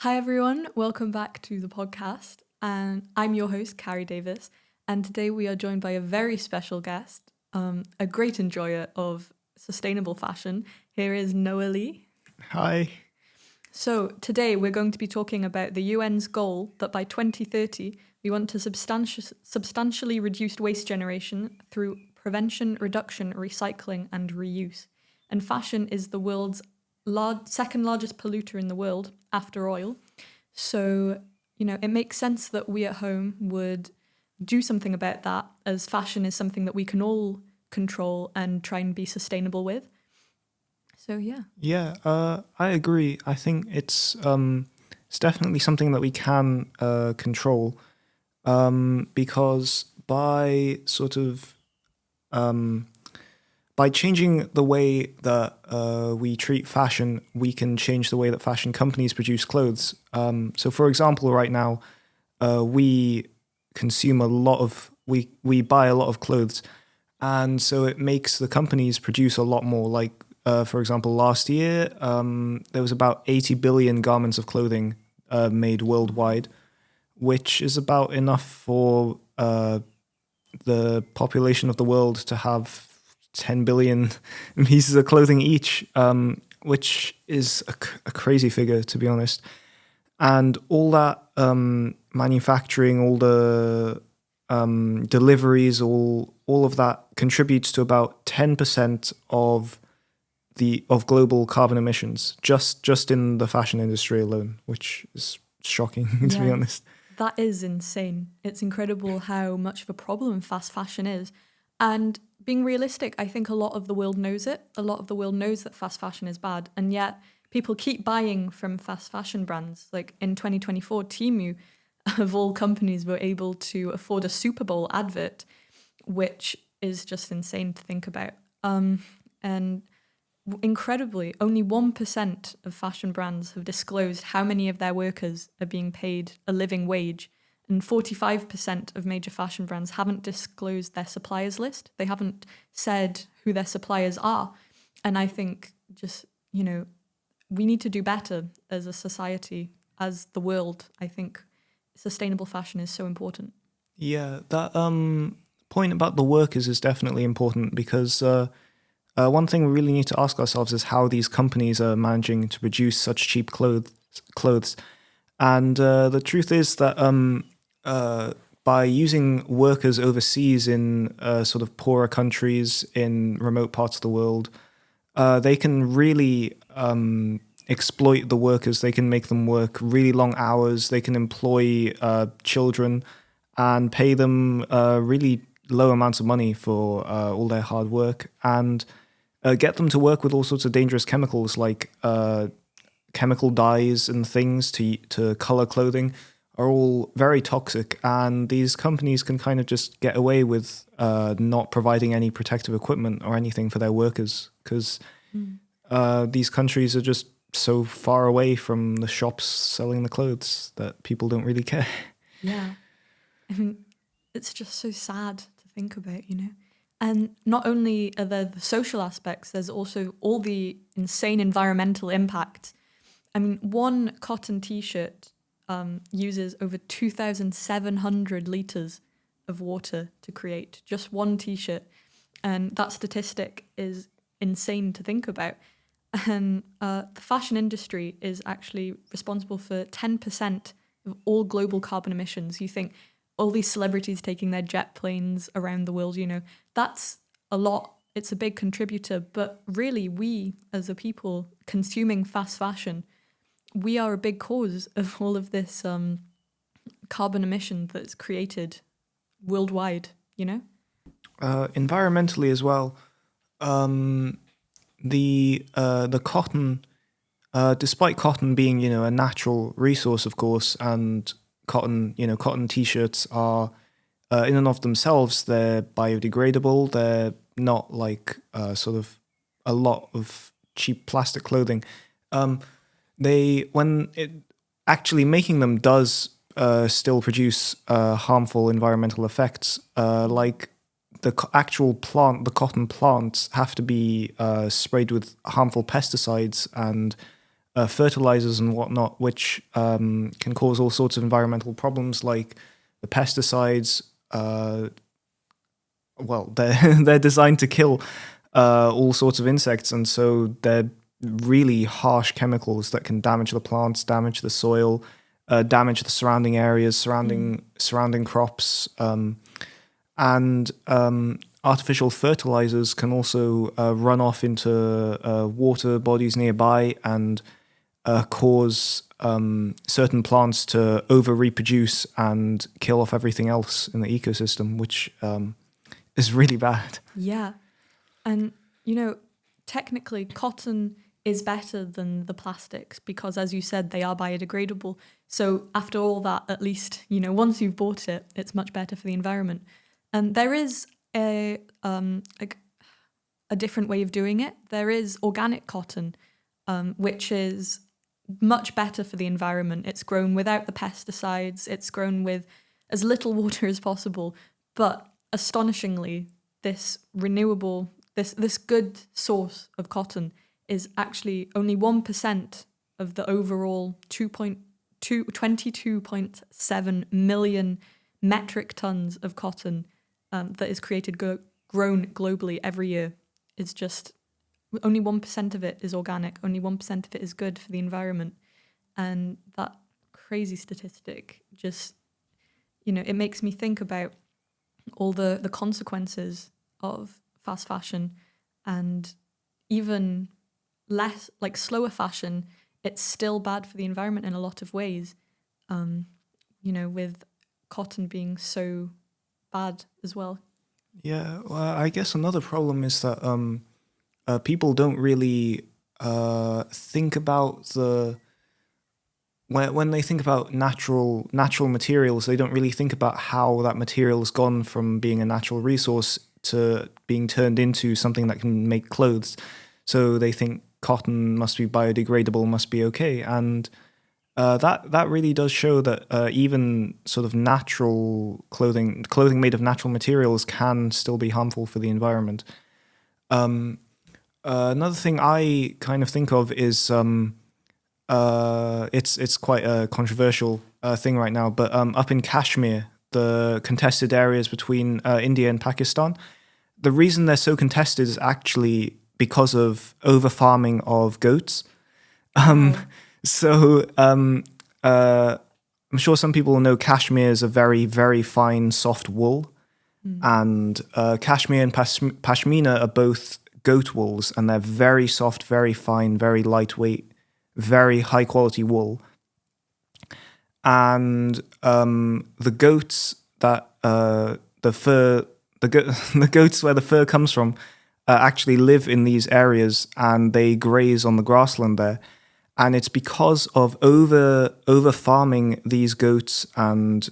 Hi everyone, welcome back to the podcast. And I'm your host, Carrie Davis. And today we are joined by a very special guest, a great enjoyer of sustainable fashion. Here is Noah Lee. Hi. So today we're going to be talking about the UN's goal that by 2030 we want to substantially reduce waste generation through prevention, reduction, recycling, and reuse. And fashion is the world's second largest polluter in the world after oil. So, it makes sense that we at home would do something about that, as fashion is something that we can all control and try and be sustainable with. So, yeah. Yeah, I agree. I think it's definitely something that we can control because by changing the way that we treat fashion, we can change the way that fashion companies produce clothes. So, for example, right now, we consume we buy a lot of clothes, and so it makes the companies produce a lot more. Like, for example, last year, there was about 80 billion garments of clothing made worldwide, which is about enough for the population of the world to have 10 billion pieces of clothing each, which is a crazy figure, to be honest. And all that manufacturing, all the deliveries, all of that contributes to about 10% of global carbon emissions, just in the fashion industry alone, which is shocking, to be honest. That is insane. It's incredible how much of a problem fast fashion is. And being realistic, I think a lot of the world knows it. A lot of the world knows that fast fashion is bad. And yet people keep buying from fast fashion brands. Like in 2024, Temu, of all companies, were able to afford a Super Bowl advert, which is just insane to think about. And incredibly, only 1% of fashion brands have disclosed how many of their workers are being paid a living wage. And 45% of major fashion brands haven't disclosed their suppliers list. They haven't said who their suppliers are. And I think just, we need to do better as a society, as the world. I think sustainable fashion is so important. Yeah, that point about the workers is definitely important because one thing we really need to ask ourselves is how these companies are managing to produce such cheap clothes. And the truth is that by using workers overseas in sort of poorer countries in remote parts of the world, they can really exploit the workers. They can make them work really long hours. They can employ children and pay them really low amounts of money for all their hard work, and get them to work with all sorts of dangerous chemicals like chemical dyes and things to color clothing are all very toxic. And these companies can kind of just get away with not providing any protective equipment or anything for their workers because these countries are just so far away from the shops selling the clothes that people don't really care. Yeah. I mean, it's just so sad to think about, And not only are there the social aspects, there's also all the insane environmental impact. I mean, one cotton t-shirt uses over 2,700 litres of water to create, just one t-shirt. And that statistic is insane to think about. And the fashion industry is actually responsible for 10% of all global carbon emissions. You think all these celebrities taking their jet planes around the world, that's a lot. It's a big contributor. But really, we as a people consuming fast fashion, we are a big cause of all of this carbon emission that's created worldwide, Environmentally as well, the cotton, despite cotton being a natural resource, of course, and cotton t-shirts are in and of themselves, they're biodegradable. They're not like sort of a lot of cheap plastic clothing. When it actually making them does still produce harmful environmental effects, like the actual plant, the cotton plants have to be sprayed with harmful pesticides and fertilizers and whatnot, which can cause all sorts of environmental problems, like the pesticides. Well, they're designed to kill all sorts of insects, and so they're really harsh chemicals that can damage the plants, damage the soil, damage the surrounding areas, surrounding crops, and artificial fertilizers can also run off into water bodies nearby and cause certain plants to over-reproduce and kill off everything else in the ecosystem, which is really bad. Yeah. And, technically cotton is better than the plastics because, as you said, they are biodegradable. So after all that, at least, once you've bought it, it's much better for the environment. And there is a different way of doing it. There is organic cotton, which is much better for the environment. It's grown without the pesticides. It's grown with as little water as possible. But astonishingly, this renewable, this good source of cotton is actually only 1% of the overall 22.7 million metric tons of cotton that is created, grown globally every year. It's just only 1% of it is organic, only 1% of it is good for the environment. And that crazy statistic just, it makes me think about all the consequences of fast fashion, and even less, like slower fashion, it's still bad for the environment in a lot of ways, with cotton being so bad as well. Yeah, well, I guess another problem is that people don't really think about when they think about natural materials, they don't really think about how that material has gone from being a natural resource to being turned into something that can make clothes. So they think cotton must be biodegradable, must be okay, and that really does show that even sort of natural clothing made of natural materials can still be harmful for the environment. Another thing I kind of think of is it's quite a controversial thing right now, but up in Kashmir, the contested areas between India and Pakistan, the reason they're so contested is actually because of over farming of goats. So I'm sure some people know Kashmir is a very, very fine, soft wool. And Kashmir and Pashmina are both goat wools, and they're very soft, very fine, very lightweight, very high quality wool. And the goats that the goats where the fur comes from actually live in these areas, and they graze on the grassland there. And it's because of over farming these goats and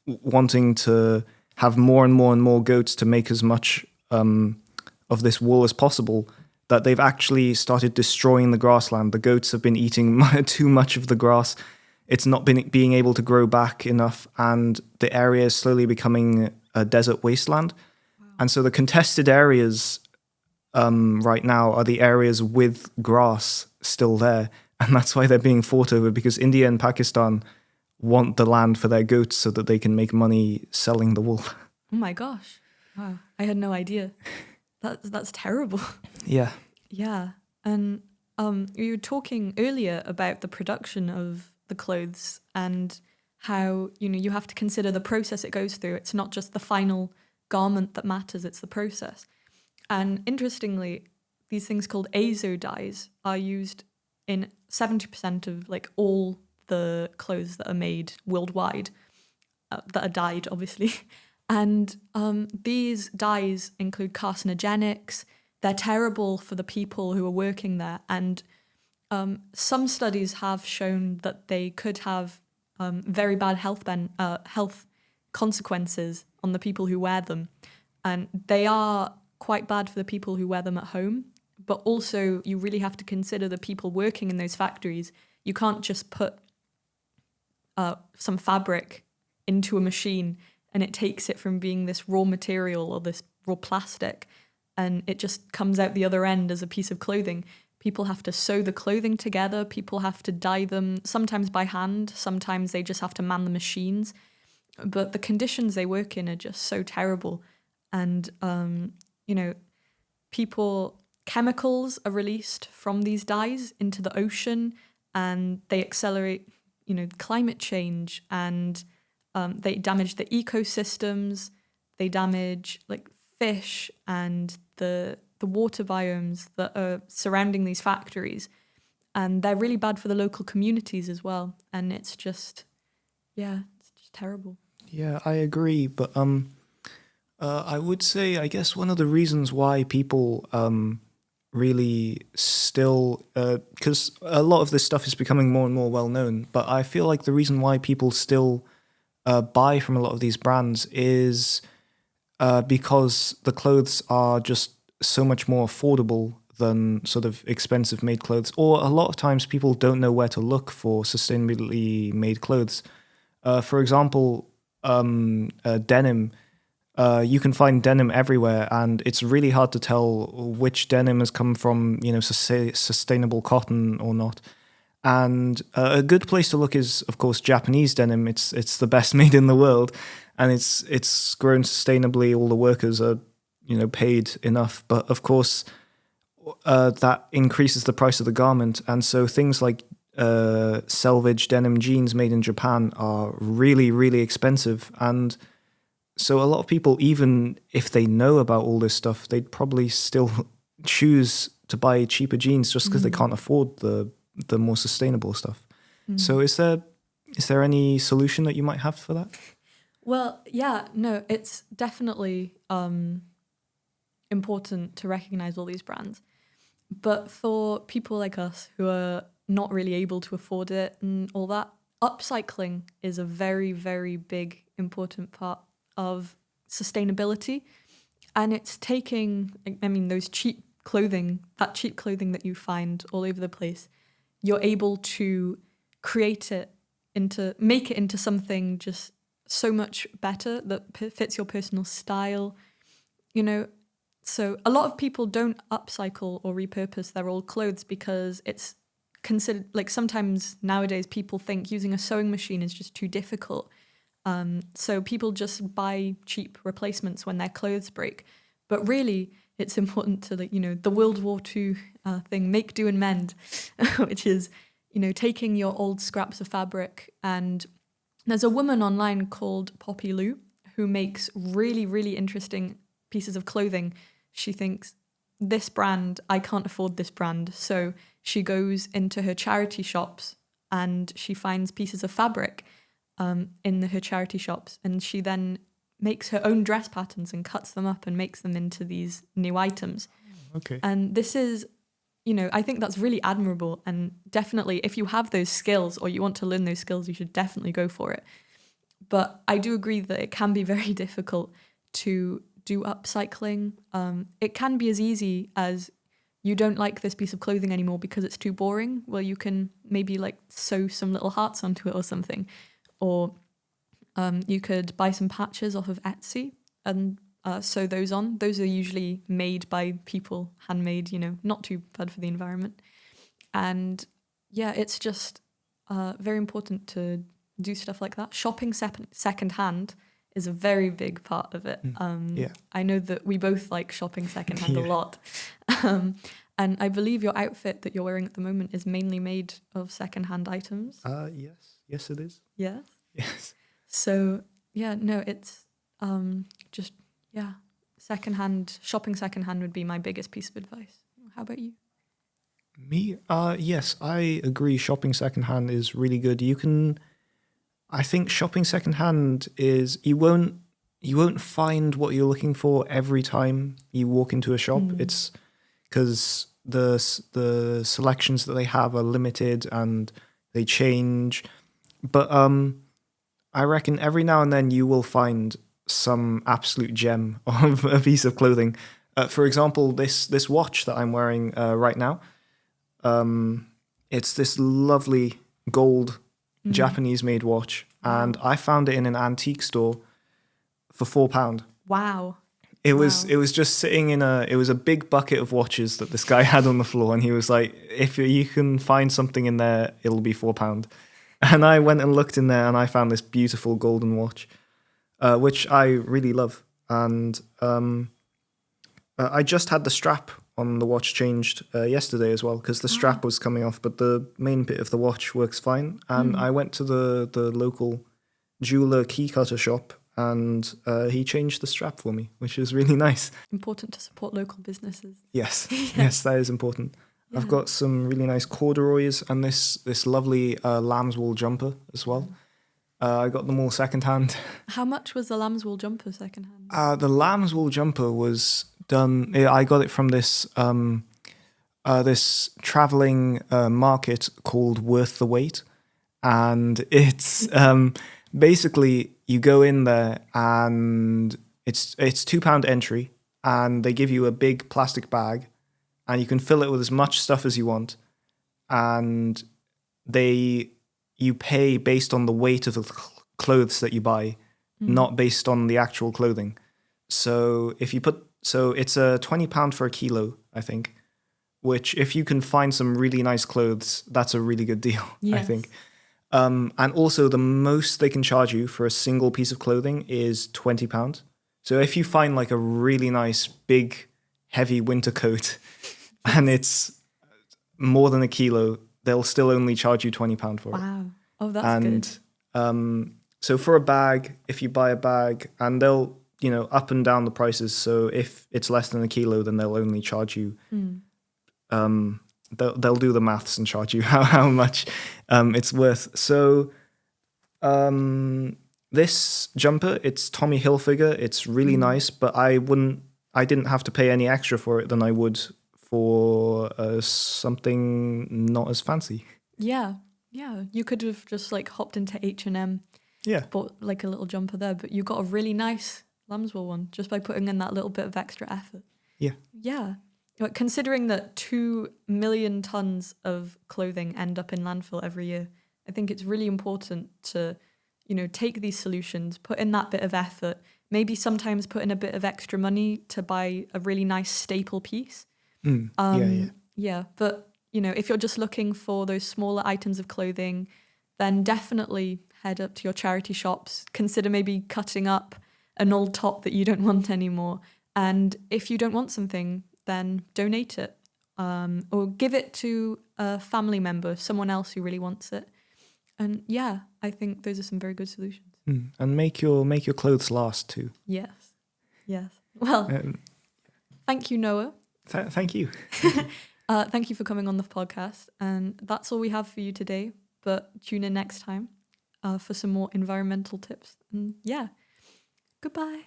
wanting to have more and more and more goats to make as much of this wool as possible that they've actually started destroying the grassland. The goats have been eating too much of the grass. It's not been being able to grow back enough, and the area is slowly becoming a desert wasteland. Wow. And so the contested areas right now are the areas with grass still there, and that's why they're being fought over, because India and Pakistan want the land for their goats so that they can make money selling the wool. Oh my gosh. Wow. I had no idea. That's terrible. Yeah. Yeah. And you were talking earlier about the production of the clothes and how, you have to consider the process it goes through. It's not just the final garment that matters, it's the process. And interestingly, these things called azo dyes are used in 70% of like all the clothes that are made worldwide, that are dyed, obviously. And these dyes include carcinogenics. They're terrible for the people who are working there. And some studies have shown that they could have very bad health consequences on the people who wear them. And they are quite bad for the people who wear them at home. But also, you really have to consider the people working in those factories. You can't just put some fabric into a machine and it takes it from being this raw material or this raw plastic, and it just comes out the other end as a piece of clothing. People have to sew the clothing together. People have to dye them, sometimes by hand. Sometimes they just have to man the machines. But the conditions they work in are just so terrible. And, chemicals are released from these dyes into the ocean, and they accelerate, climate change, and they damage the ecosystems. They damage like fish and the water biomes that are surrounding these factories, and they're really bad for the local communities as well. And it's just terrible. Yeah, I agree. But I would say, I guess one of the reasons why people really still, because a lot of this stuff is becoming more and more well known, but I feel like the reason why people still buy from a lot of these brands is because the clothes are just so much more affordable than sort of expensive made clothes. Or a lot of times people don't know where to look for sustainably made clothes. For example, denim. You can find denim everywhere, and it's really hard to tell which denim has come from, sustainable cotton or not. And a good place to look is, of course, Japanese denim. It's the best made in the world, and it's grown sustainably. All the workers are, paid enough. But of course, that increases the price of the garment, and so things like selvage denim jeans made in Japan are really, really expensive. And so a lot of people, even if they know about all this stuff, they'd probably still choose to buy cheaper jeans just because they can't afford the more sustainable stuff. So is there any solution that you might have for that? Well, yeah, no, it's definitely important to recognize all these brands. But for people like us who are not really able to afford it and all that, upcycling is a very, very big, important part of sustainability. And it's taking, those cheap clothing that you find all over the place, you're able to make it into something just so much better that fits your personal style, So a lot of people don't upcycle or repurpose their old clothes because it's considered, like, sometimes nowadays people think using a sewing machine is just too difficult. So people just buy cheap replacements when their clothes break. But really, it's important to, the World War II thing, make, do, and mend, which is, taking your old scraps of fabric. And there's a woman online called Poppy Lou who makes really, really interesting pieces of clothing. She thinks, this brand, I can't afford this brand. So she goes into her charity shops and she finds pieces of fabric in her charity shops, and she then makes her own dress patterns and cuts them up and makes them into these new items. Okay. And this is, I think that's really admirable. And definitely, if you have those skills or you want to learn those skills, you should definitely go for it. But I do agree that it can be very difficult to do upcycling. It can be as easy as you don't like this piece of clothing anymore because it's too boring. Well, you can maybe sew some little hearts onto it or something. Or you could buy some patches off of Etsy and sew those on. Those are usually made by people, handmade, not too bad for the environment. And yeah, it's just very important to do stuff like that. Shopping secondhand is a very big part of it. I know that we both like shopping secondhand a lot. And I believe your outfit that you're wearing at the moment is mainly made of secondhand items. Yes, it is. Yes? Yes. So, yeah, no, it's shopping secondhand would be my biggest piece of advice. How about you? Me? Yes, I agree. Shopping secondhand is really good. I think shopping secondhand is, you won't find what you're looking for every time you walk into a shop. It's because the selections that they have are limited and they change. But I reckon every now and then you will find some absolute gem of a piece of clothing. For example, this watch that I'm wearing right now, it's this lovely gold Japanese-made watch, and I found it in an antique store for £4. Wow. It Wow. was just sitting in it was a big bucket of watches that this guy had on the floor, and he was like, if you can find something in there, it'll be £4. And I went and looked in there, and I found this beautiful golden watch, which I really love. And I just had the strap on the watch changed yesterday as well, because the strap was coming off, but the main bit of the watch works fine. And I went to the local jeweler key cutter shop, and he changed the strap for me, which is really nice. Important to support local businesses. Yes, yes, that is important. Yeah. I've got some really nice corduroys and this lovely lamb's wool jumper as well. I got them all secondhand. How much was the lamb's wool jumper secondhand? The lamb's wool jumper was done. I got it from this this traveling market called Worth the Wait, and it's basically you go in there and it's £2 entry, and they give you a big plastic bag, and you can fill it with as much stuff as you want, and you pay based on the weight of the clothes that you buy, not based on the actual clothing. So it's a £20 for a kilo, I think, which if you can find some really nice clothes, that's a really good deal, I think. And also the most they can charge you for a single piece of clothing is £20. So if you find like a really nice, big, heavy winter coat and it's more than a kilo, they'll still only charge you £20 for it. Wow. Oh, that's good. And so for a bag, if you buy a bag, and they'll, up and down the prices. So if it's less than a kilo, then they'll only charge you, they'll do the maths and charge you how much it's worth. So this jumper, it's Tommy Hilfiger. It's really nice, but I didn't have to pay any extra for it than I would for something not as fancy. Yeah. You could have just like hopped into H&M, bought like a little jumper there, but you got a really nice lambswool one just by putting in that little bit of extra effort. Yeah. But considering that 2 million tons of clothing end up in landfill every year, I think it's really important to, take these solutions, put in that bit of effort, maybe sometimes put in a bit of extra money to buy a really nice staple piece. Yeah, but if you're just looking for those smaller items of clothing, then definitely head up to your charity shops. Consider maybe cutting up an old top that you don't want anymore. And if you don't want something, then donate it, or give it to a family member, someone else who really wants it. And yeah, I think those are some very good solutions. And make your clothes last too. Yes. Well, thank you, Noah. Thank you. Thank you for coming on the podcast. And that's all we have for you today. But tune in next time for some more environmental tips. And yeah, goodbye.